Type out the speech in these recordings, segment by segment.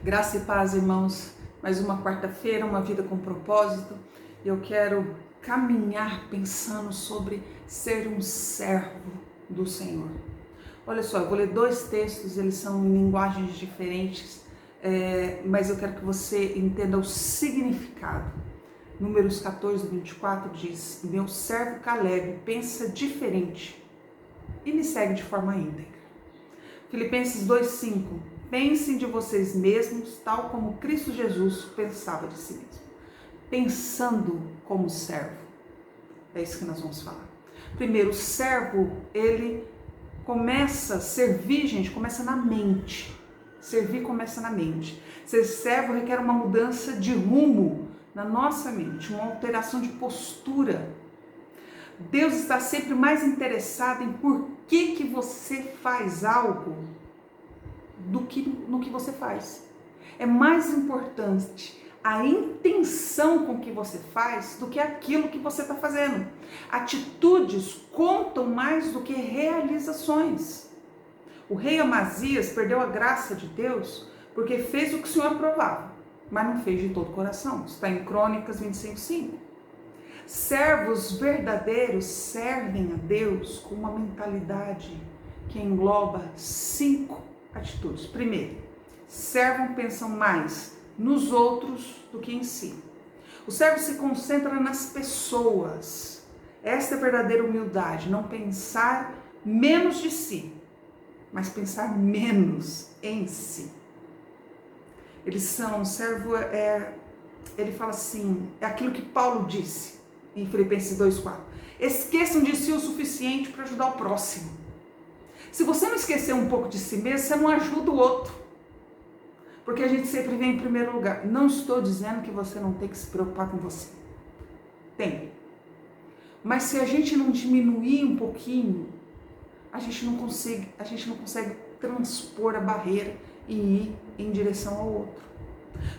Graça e paz, irmãos. Mais uma quarta-feira, uma vida com propósito. Eu quero caminhar pensando sobre ser um servo do Senhor. Olha só, eu vou ler dois textos, eles são em linguagens diferentes, mas eu quero que você entenda o significado. Números 14, 24 diz: meu servo Caleb pensa diferente e me segue de forma íntegra. Filipenses 2,5: pensem de vocês mesmos, tal como Cristo Jesus pensava de si mesmo. Pensando como servo. É isso que nós vamos falar. Primeiro, o servo, ele começa, servir, gente, começa na mente. Servir começa na mente. Ser servo requer uma mudança de rumo na nossa mente, uma alteração de postura. Deus está sempre mais interessado em por que você faz algo do que no que você faz. É mais importante a intenção com que você faz do que aquilo que você está fazendo. Atitudes contam mais do que realizações. O rei Amazias perdeu a graça de Deus porque fez o que o Senhor aprovava, mas não fez de todo o coração. Está em Crônicas 25:5. Servos verdadeiros servem a Deus com uma mentalidade que engloba 5 atitudes. Primeiro, servos pensam mais nos outros do que em si. O servo se concentra nas pessoas. Esta é a verdadeira humildade, não pensar menos de si, mas pensar menos em si. Eles são, servo ele fala assim, é aquilo que Paulo disse em Filipenses 2,4. Esqueçam de si o suficiente para ajudar o próximo. Se você não esquecer um pouco de si mesmo, você não ajuda o outro. Porque a gente sempre vem em primeiro lugar. Não estou dizendo que você não tem que se preocupar com você. Tem. Mas se a gente não diminuir um pouquinho, a gente não consegue transpor a barreira e ir em direção ao outro.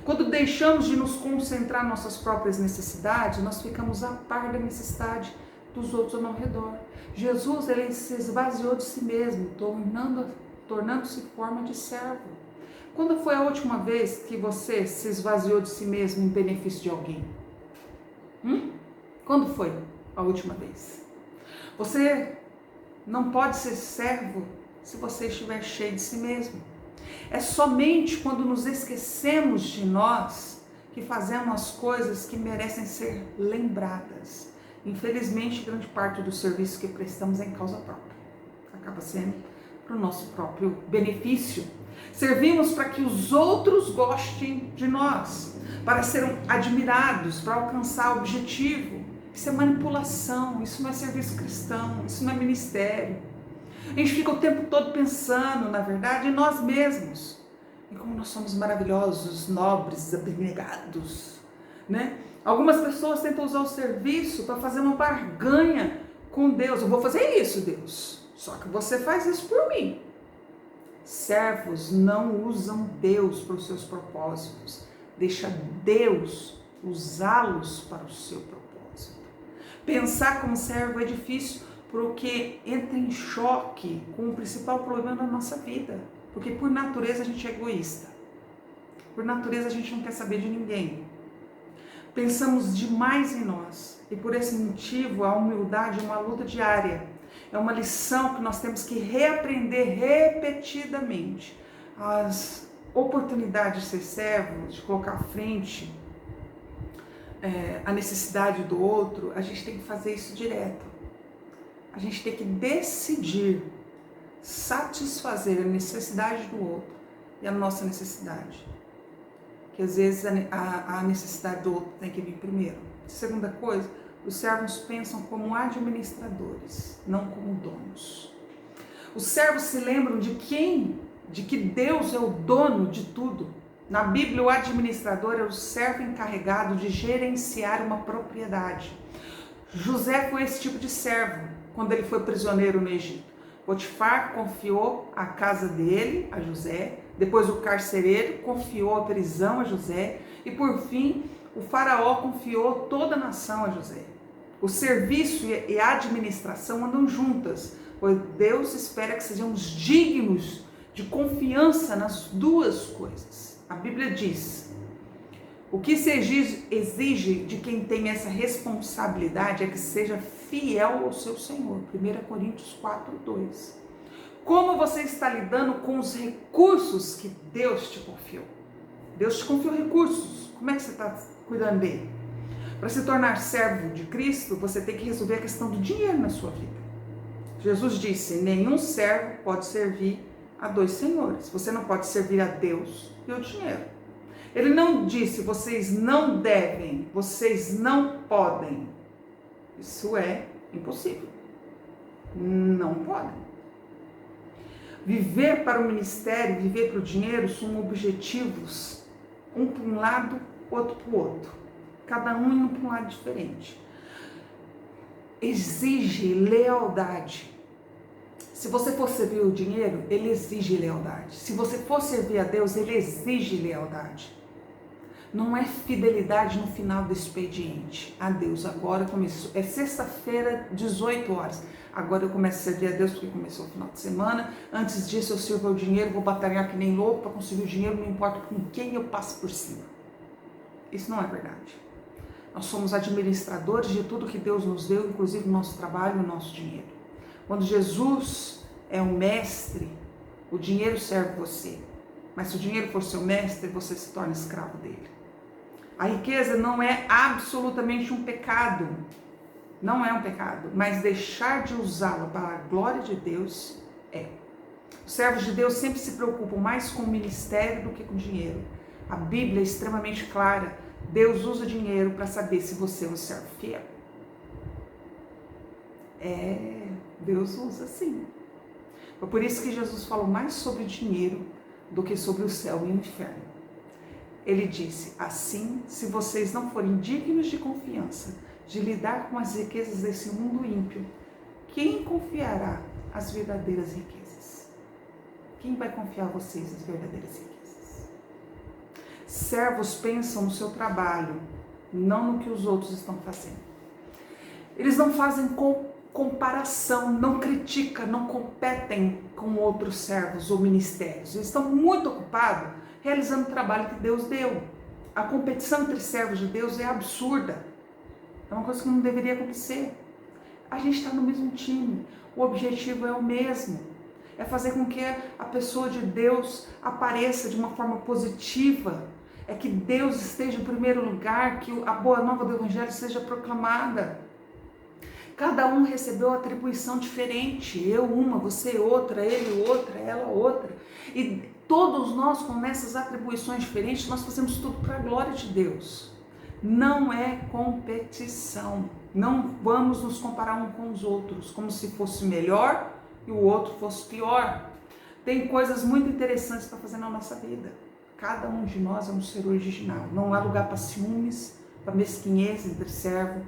Quando deixamos de nos concentrar nas nossas próprias necessidades, nós ficamos a par da necessidade dos outros ao nosso redor. Jesus, ele se esvaziou de si mesmo, tornando-se forma de servo. Quando foi a última vez que você se esvaziou de si mesmo em benefício de alguém? Quando foi a última vez? Você não pode ser servo se você estiver cheio de si mesmo. É somente quando nos esquecemos de nós que fazemos as coisas que merecem ser lembradas. Infelizmente, grande parte do serviço que prestamos é em causa própria. Acaba sendo para o nosso próprio benefício. Servimos para que os outros gostem de nós, para serem admirados, para alcançar o objetivo. Isso é manipulação, isso não é serviço cristão, isso não é ministério. A gente fica o tempo todo pensando, na verdade, em nós mesmos. E como nós somos maravilhosos, nobres, abnegados, né? Algumas pessoas tentam usar o serviço para fazer uma barganha com Deus. Eu vou fazer isso, Deus. Só que você faz isso por mim. Servos não usam Deus para os seus propósitos. Deixa Deus usá-los para o seu propósito. Pensar como servo é difícil porque entra em choque com o principal problema da nossa vida. Porque por natureza a gente é egoísta. Por natureza a gente não quer saber de ninguém. Pensamos demais em nós. E por esse motivo a humildade é uma luta diária. É uma lição que nós temos que reaprender repetidamente. As oportunidades de ser servo, de colocar à frente a necessidade do outro, a gente tem que fazer isso direto. A gente tem que decidir satisfazer a necessidade do outro e a nossa necessidade. Que às vezes a necessidade do outro tem que vir primeiro. Segunda coisa, os servos pensam como administradores, não como donos. Os servos se lembram de que Deus é o dono de tudo. Na Bíblia, o administrador é o servo encarregado de gerenciar uma propriedade. José foi esse tipo de servo quando ele foi prisioneiro no Egito. Potifar confiou a casa dele a José, depois o carcereiro confiou a prisão a José e por fim o faraó confiou toda a nação a José. O serviço e a administração andam juntas, pois Deus espera que sejamos dignos de confiança nas duas coisas. A Bíblia diz: o que se exige de quem tem essa responsabilidade é que seja fiel ao seu Senhor. 1 Coríntios 4:2. Como você está lidando com os recursos que Deus te confiou? Deus te confiou recursos. Como é que você está cuidando dele? Para se tornar servo de Cristo, você tem que resolver a questão do dinheiro na sua vida. Jesus disse: nenhum servo pode servir a dois senhores. Você não pode servir a Deus e o dinheiro. Ele não disse: vocês não devem, vocês não podem. Isso é impossível. Não podem. Viver para o ministério, viver para o dinheiro são objetivos, um para um lado, outro para o outro. Cada um indo para um lado diferente. Exige lealdade. Se você for servir o dinheiro, ele exige lealdade. Se você for servir a Deus, ele exige lealdade. Não é fidelidade no final do expediente. A Deus, agora começou. É sexta-feira, 18 horas. Agora eu começo a servir a Deus porque começou o final de semana. Antes disso eu sirvo ao dinheiro, vou batalhar que nem louco para conseguir o dinheiro, não importa com quem eu passo por cima. Isso não é verdade. Nós somos administradores de tudo que Deus nos deu, inclusive o nosso trabalho e o nosso dinheiro. Quando Jesus é o mestre, o dinheiro serve você. Mas se o dinheiro for seu mestre, você se torna escravo dele. A riqueza não é absolutamente um pecado. Não é um pecado. Mas deixar de usá-la para a glória de Deus é. Os servos de Deus sempre se preocupam mais com o ministério do que com o dinheiro. A Bíblia é extremamente clara. Deus usa dinheiro para saber se você é um servo fiel. Deus usa sim. Foi por isso que Jesus falou mais sobre dinheiro do que sobre o céu e o inferno. Ele disse: assim, se vocês não forem dignos de confiança, de lidar com as riquezas desse mundo ímpio, quem confiará as verdadeiras riquezas? Quem vai confiar a vocês as verdadeiras riquezas? Servos pensam no seu trabalho, não no que os outros estão fazendo. Eles não fazem comparação, não criticam, não competem com outros servos ou ministérios. Eles estão muito ocupados realizando o trabalho que Deus deu. A competição entre servos de Deus é absurda. É uma coisa que não deveria acontecer. A gente está no mesmo time. O objetivo é o mesmo. É fazer com que a pessoa de Deus apareça de uma forma positiva. É que Deus esteja em primeiro lugar, que a boa nova do Evangelho seja proclamada. Cada um recebeu atribuição diferente. Eu uma, você outra, ele outra, ela outra. E todos nós, com essas atribuições diferentes, nós fazemos tudo para a glória de Deus. Não é competição. Não vamos nos comparar uns com os outros, como se fosse melhor e o outro fosse pior. Tem coisas muito interessantes para fazer na nossa vida. Cada um de nós é um ser original. Não há lugar para ciúmes, para mesquinhez entre servo.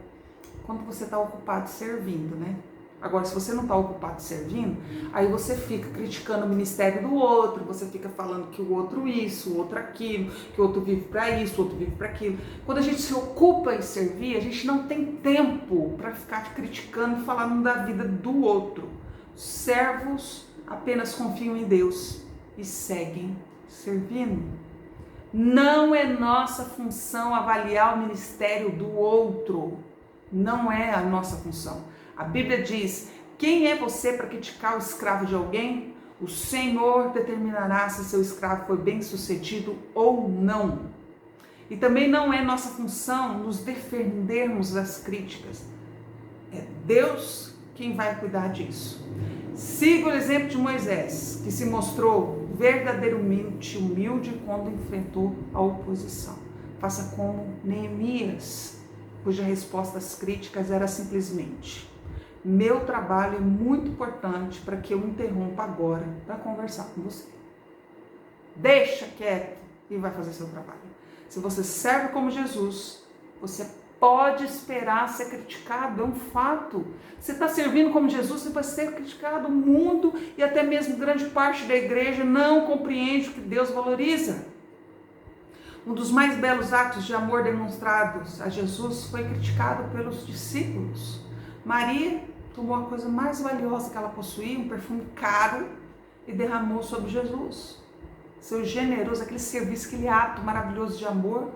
Quando você está ocupado servindo, né? Agora, se você não está ocupado servindo, aí você fica criticando o ministério do outro, você fica falando que o outro isso, o outro aquilo, que o outro vive para isso, o outro vive para aquilo. Quando a gente se ocupa em servir, a gente não tem tempo para ficar criticando e falando da vida do outro. Servos apenas confiam em Deus e seguem servindo. Não é nossa função avaliar o ministério do outro. Não é a nossa função. A Bíblia diz: quem é você para criticar o escravo de alguém? O Senhor determinará se seu escravo foi bem sucedido ou não. E também não é nossa função nos defendermos das críticas. É Deus quem vai cuidar disso. Siga o exemplo de Moisés, que se mostrou verdadeiramente humilde quando enfrentou a oposição. Faça como Neemias, cuja resposta às críticas era simplesmente: meu trabalho é muito importante para que eu interrompa agora para conversar com você. Deixa quieto e vai fazer seu trabalho. Se você serve como Jesus, você pode esperar ser criticado, é um fato. Você está servindo como Jesus, você vai ser criticado. O mundo e até mesmo grande parte da igreja não compreende o que Deus valoriza. Um dos mais belos atos de amor demonstrados a Jesus foi criticado pelos discípulos. Maria tomou a coisa mais valiosa que ela possuía, um perfume caro, e derramou sobre Jesus. seu generoso, aquele serviço, aquele ato maravilhoso de amor,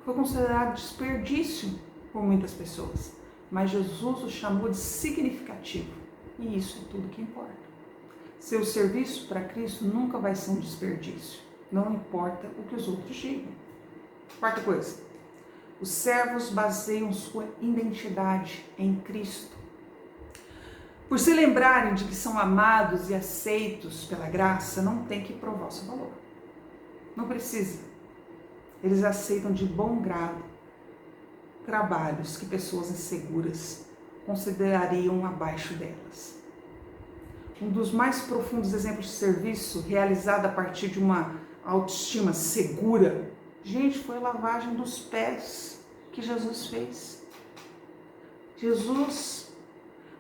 foi considerado desperdício por muitas pessoas. Mas Jesus o chamou de significativo. E isso é tudo que importa. Seu serviço para Cristo nunca vai ser um desperdício. Não importa o que os outros digam. Quarta coisa. Os servos baseiam sua identidade em Cristo. Por se lembrarem de que são amados e aceitos pela graça, não tem que provar o seu valor. Não precisa. Eles aceitam de bom grado trabalhos que pessoas inseguras considerariam abaixo delas. Um dos mais profundos exemplos de serviço realizado a partir de uma autoestima segura, gente, foi a lavagem dos pés que Jesus fez. Jesus,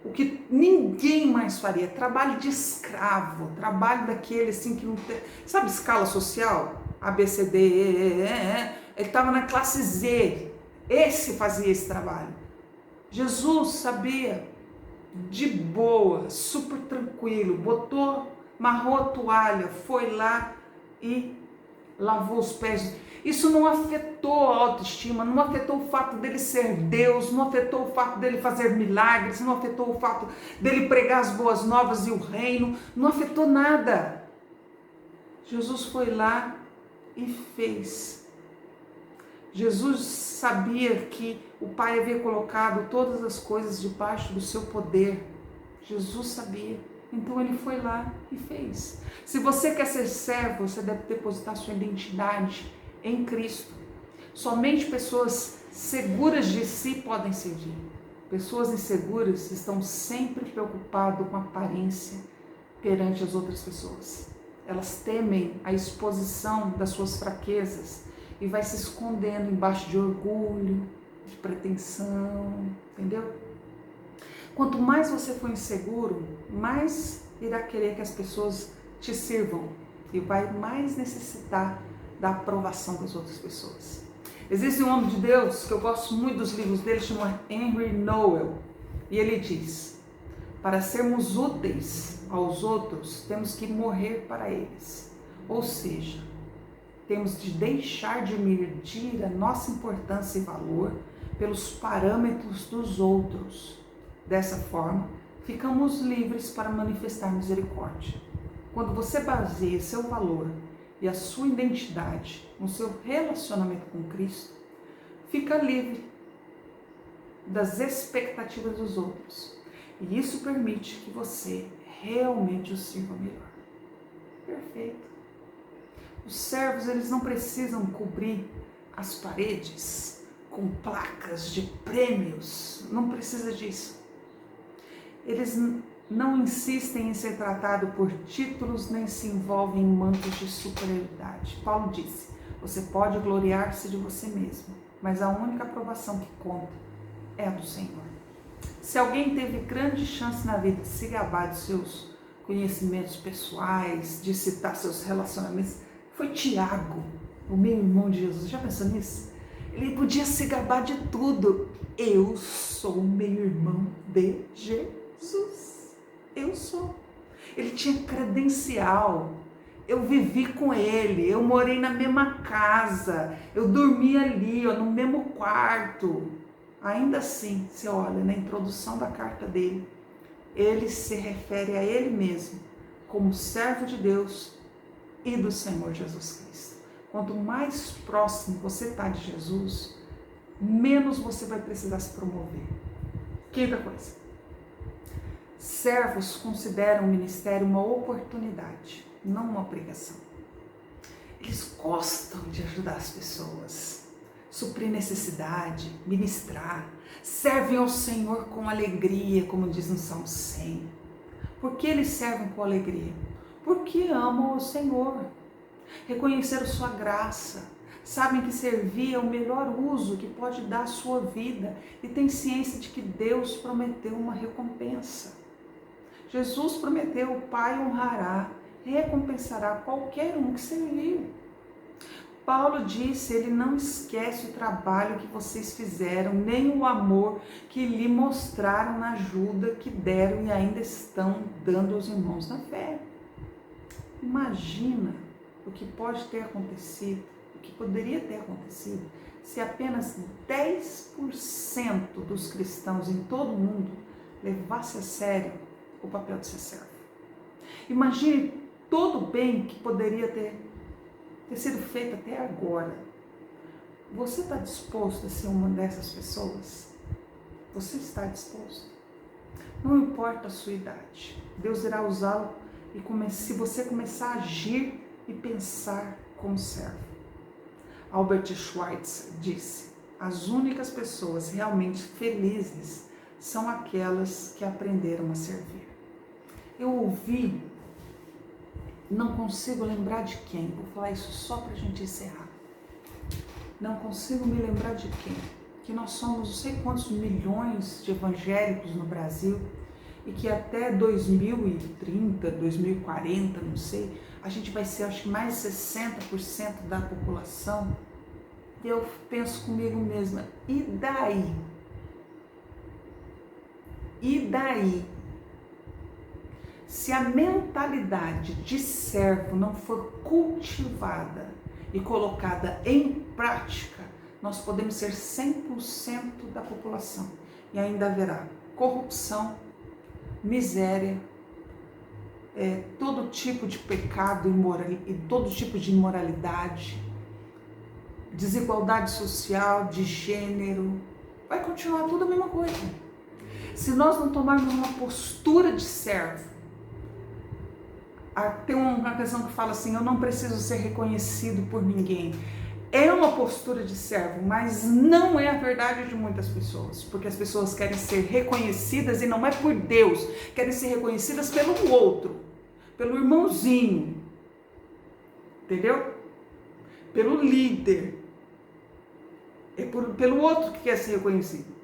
o que ninguém mais faria, trabalho de escravo, trabalho daquele assim que não tem, sabe, escala social? A, B, C, D, ele estava na classe Z, esse fazia esse trabalho. Jesus sabia, de boa, super tranquilo, amarrou a toalha, foi lá e lavou os pés. Isso não afetou a autoestima, não afetou o fato dele ser Deus, não afetou o fato dele fazer milagres, não afetou o fato dele pregar as boas novas e o reino, não afetou nada. Jesus foi lá e fez. Jesus sabia que o Pai havia colocado todas as coisas debaixo do seu poder. Jesus sabia. Então ele foi lá e fez. Se você quer ser servo, você deve depositar sua identidade em Cristo. Somente pessoas seguras de si podem servir. Pessoas inseguras estão sempre preocupadas com a aparência perante as outras pessoas. Elas temem a exposição das suas fraquezas e vai se escondendo embaixo de orgulho, de pretensão, entendeu? Quanto mais você for inseguro, mais irá querer que as pessoas te sirvam e vai mais necessitar da aprovação das outras pessoas. Existe um homem de Deus que eu gosto muito dos livros dele, chama Henry Nouwen, e ele diz: para sermos úteis aos outros, temos que morrer para eles. Ou seja, temos de deixar de medir a nossa importância e valor pelos parâmetros dos outros. Dessa forma, ficamos livres para manifestar misericórdia. Quando você baseia seu valor e a sua identidade no seu relacionamento com Cristo, fica livre das expectativas dos outros. E isso permite que você realmente o sirva melhor. Perfeito. Os servos, eles não precisam cobrir as paredes com placas de prêmios. Não precisa disso. Eles não insistem em ser tratados por títulos, nem se envolvem em mantos de superioridade. Paulo disse: você pode gloriar-se de você mesmo, mas a única aprovação que conta é a do Senhor. Se alguém teve grande chance na vida de se gabar dos seus conhecimentos pessoais, de citar seus relacionamentos, foi Tiago, o meu irmão de Jesus. Já pensou nisso? Ele podia se gabar de tudo. Eu sou meio irmão de Jesus. Eu sou. Ele tinha credencial. Eu vivi com ele, eu morei na mesma casa, eu dormia ali, no mesmo quarto. Ainda assim, você olha na introdução da carta dele, ele se refere a ele mesmo como servo de Deus e do Senhor Jesus Cristo. Quanto mais próximo você está de Jesus, menos você vai precisar se promover. Quinta coisa. Servos consideram o ministério uma oportunidade, não uma obrigação. Eles gostam de ajudar as pessoas, suprir necessidade, ministrar, servem ao Senhor com alegria, como diz no Salmo 100. Por que eles servem com alegria? Porque amam o Senhor, reconheceram sua graça, sabem que servir é o melhor uso que pode dar à sua vida e têm ciência de que Deus prometeu uma recompensa. Jesus prometeu: o Pai honrará, recompensará qualquer um que servir. Paulo disse: ele não esquece o trabalho que vocês fizeram, nem o amor que lhe mostraram na ajuda que deram e ainda estão dando aos irmãos na fé. Imagina o que pode ter acontecido, o que poderia ter acontecido, se apenas 10% dos cristãos em todo o mundo levasse a sério o papel de ser servo. Imagine todo o bem que poderia ter sido feito até agora. Você está disposto a ser uma dessas pessoas? Você está disposto? Não importa a sua idade, Deus irá usá-lo e se você começar a agir e pensar como servo. Albert Schweitzer disse: as únicas pessoas realmente felizes são aquelas que aprenderam a servir. Eu ouvi, não consigo lembrar de quem, vou falar isso só para a gente encerrar. Não consigo me lembrar de quem, que nós somos não sei quantos milhões de evangélicos no Brasil e que até 2030, 2040, não sei, a gente vai ser acho que mais de 60% da população. Eu penso comigo mesma, e daí? E daí? Se a mentalidade de servo não for cultivada e colocada em prática, nós podemos ser 100% da população e ainda haverá corrupção, miséria, todo tipo de pecado e todo tipo de imoralidade, desigualdade social, de gênero, vai continuar tudo a mesma coisa. Se nós não tomarmos uma postura de servo, tem uma canção que fala assim: eu não preciso ser reconhecido por ninguém. É uma postura de servo, mas não é a verdade de muitas pessoas, porque as pessoas querem ser reconhecidas e não é por Deus, querem ser reconhecidas pelo outro, pelo irmãozinho, entendeu? Pelo líder, pelo outro que quer ser reconhecido.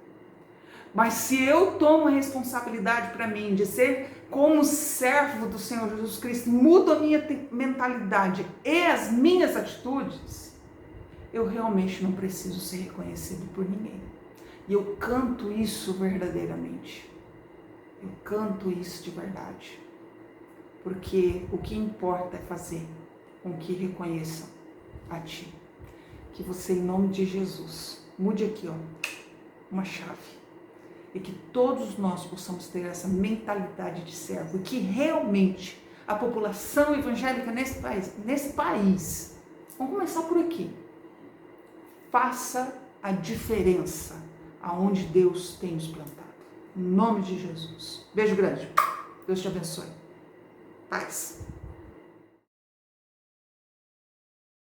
Mas se eu tomo a responsabilidade para mim de ser como servo do Senhor Jesus Cristo, mudo a minha mentalidade e as minhas atitudes, eu realmente não preciso ser reconhecido por ninguém. E eu canto isso verdadeiramente. Eu canto isso de verdade. Porque o que importa é fazer com que reconheçam a Ti. Que você, em nome de Jesus, mude aqui, uma chave. E que todos nós possamos ter essa mentalidade de servo. E que realmente a população evangélica nesse país, vamos começar por aqui, faça a diferença aonde Deus tem nos plantado. Em nome de Jesus. Beijo grande. Deus te abençoe. Paz.